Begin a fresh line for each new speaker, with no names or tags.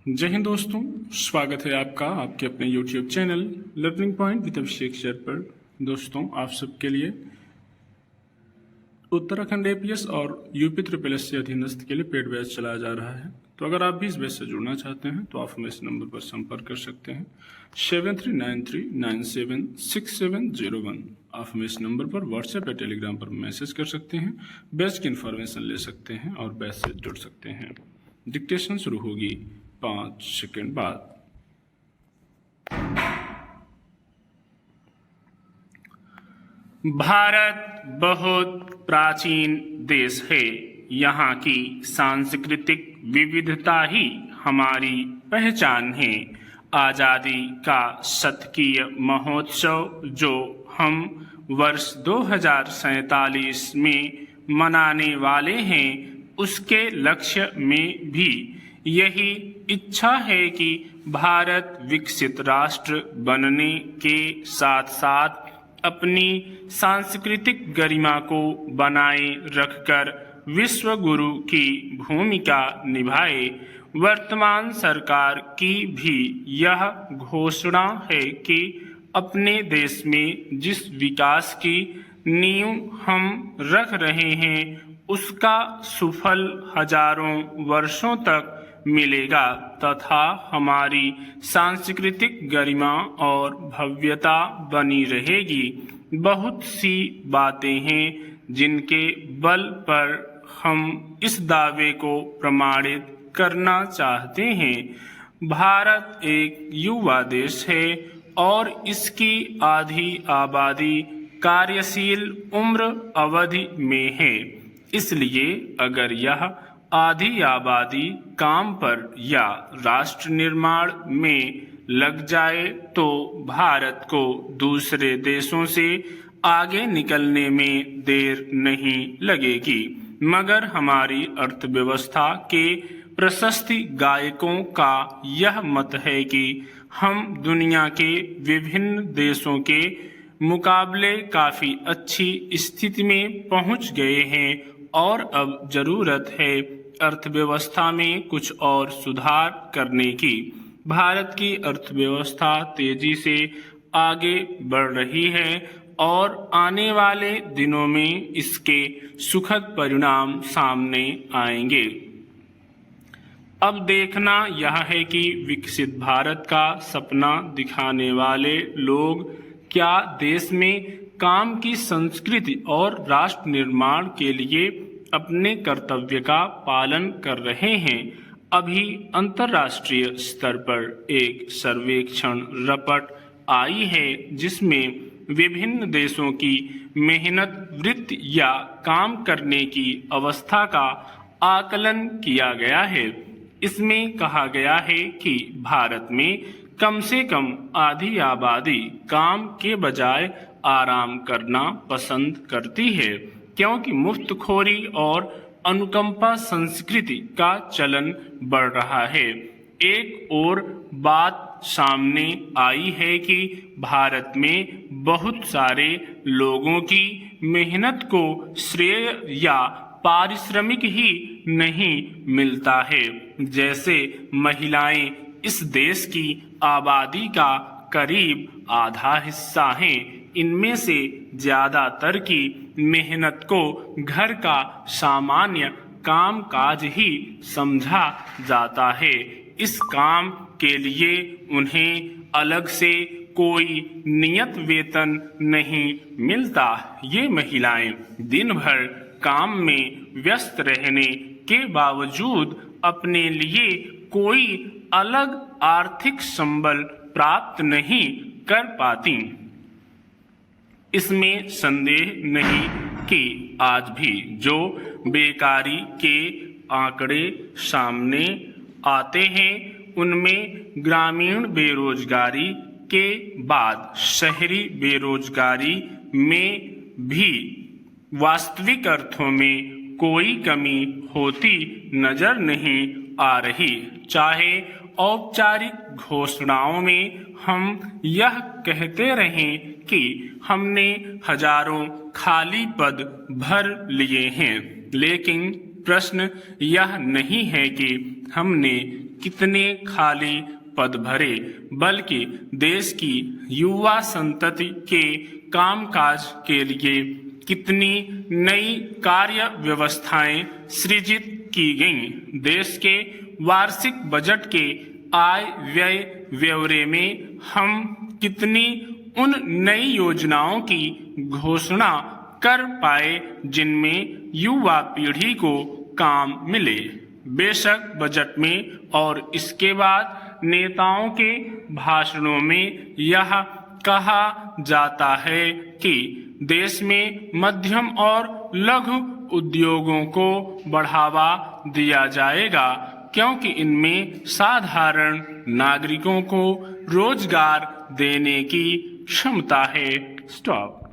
जय हिंद दोस्तों, स्वागत है आपका आपके अपने YouTube channel learning point with Abhishek sir पर। दोस्तों, आप सबके लिए उत्तराखंड APS और UP SSS अधीनस्थ के लिए पेड बैच चलाया जा रहा है। तो अगर आप भी इस बैच से जुड़ना चाहते हैं तो आप हमें इस नंबर पर संपर्क कर सकते हैं 7393976701। आप हमें इस नंबर पर व्हाट्सएप या टेलीग्राम पर मैसेज कर सकते हैं, बैच की इन्फॉर्मेशन ले सकते हैं और बैच से जुड़ सकते हैं। डिक्टेशन शुरू होगी 5 सेकंड बाद। भारत बहुत प्राचीन देश है। यहाँ की सांस्कृतिक विविधता ही हमारी पहचान है। आज़ादी का शतकीय महोत्सव जो हम वर्ष 2047 में मनाने वाले हैं, उसके लक्ष्य में भी यही इच्छा है कि भारत विकसित राष्ट्र बनने के साथ साथ अपनी सांस्कृतिक गरिमा को बनाए रखकर विश्व गुरु की भूमिका निभाए। वर्तमान सरकार की भी यह घोषणा है कि अपने देश में जिस विकास की नींव हम रख रहे हैं, उसका सुफल हजारों वर्षों तक मिलेगा तथा हमारी सांस्कृतिक गरिमा और भव्यता बनी रहेगी। बहुत सी बातें हैं जिनके बल पर हम इस दावे को प्रमाणित करना चाहते हैं। भारत एक युवा देश है और इसकी आधी आबादी कार्यशील उम्र अवधि में है। इसलिए अगर यह आधी आबादी काम पर या राष्ट्र निर्माण में लग जाए तो भारत को दूसरे देशों से आगे निकलने में देर नहीं लगेगी। मगर हमारी अर्थव्यवस्था के प्रशस्ति गायकों का यह मत है कि हम दुनिया के विभिन्न देशों के मुकाबले काफी अच्छी स्थिति में पहुंच गए हैं और अब जरूरत है अर्थव्यवस्था में कुछ और सुधार करने की। भारत की अर्थव्यवस्था तेजी से आगे बढ़ रही है और आने वाले दिनों में इसके सुखद परिणाम सामने आएंगे। अब देखना यह है कि विकसित भारत का सपना दिखाने वाले लोग क्या देश में काम की संस्कृति और राष्ट्र निर्माण के लिए अपने कर्तव्य का पालन कर रहे हैं। अभी अंतर्राष्ट्रीय स्तर पर एक सर्वेक्षण रिपोर्ट आई है जिसमें विभिन्न देशों की मेहनत वृत्ति या काम करने की अवस्था का आकलन किया गया है। इसमें कहा गया है कि भारत में कम से कम आधी आबादी काम के बजाय आराम करना पसंद करती है, क्योंकि मुफ्तखोरी और अनुकंपा संस्कृति का चलन बढ़ रहा है। एक और बात सामने आई है कि भारत में बहुत सारे लोगों की मेहनत को श्रेय या पारिश्रमिक ही नहीं मिलता है। जैसे महिलाएं इस देश की आबादी का करीब आधा हिस्सा हैं। इनमें से ज्यादातर की मेहनत को घर का सामान्य काम काज ही समझा जाता है। इस काम के लिए उन्हें अलग से कोई नियत वेतन नहीं मिलता। ये महिलाएं दिन भर काम में व्यस्त रहने के बावजूद अपने लिए कोई अलग आर्थिक संबल प्राप्त नहीं कर पाती। इसमें संदेह नहीं कि आज भी जो बेकारी के आंकड़े सामने आते हैं, उनमें ग्रामीण बेरोजगारी के बाद शहरी बेरोजगारी में भी वास्तविक अर्थों में कोई कमी होती नजर नहीं आ रही। चाहे औपचारिक घोषणाओं में हम यह कहते रहें कि हमने हजारों खाली पद भर लिए हैं, लेकिन प्रश्न यह नहीं है कि हमने कितने खाली पद भरे, बल्कि देश की युवा संतति के कामकाज के लिए कितनी नई कार्य व्यवस्थाएं सृजित की गईं। देश के वार्षिक बजट के आय व्यय ब्यौरे में हम कितनी उन नई योजनाओं की घोषणा कर पाए जिनमें युवा पीढ़ी को काम मिले। बेशक बजट में और इसके बाद नेताओं के भाषणों में यह कहा जाता है कि देश में मध्यम और लघु उद्योगों को बढ़ावा दिया जाएगा, क्योंकि इनमें साधारण नागरिकों को रोजगार देने की क्षमता है। स्टॉप।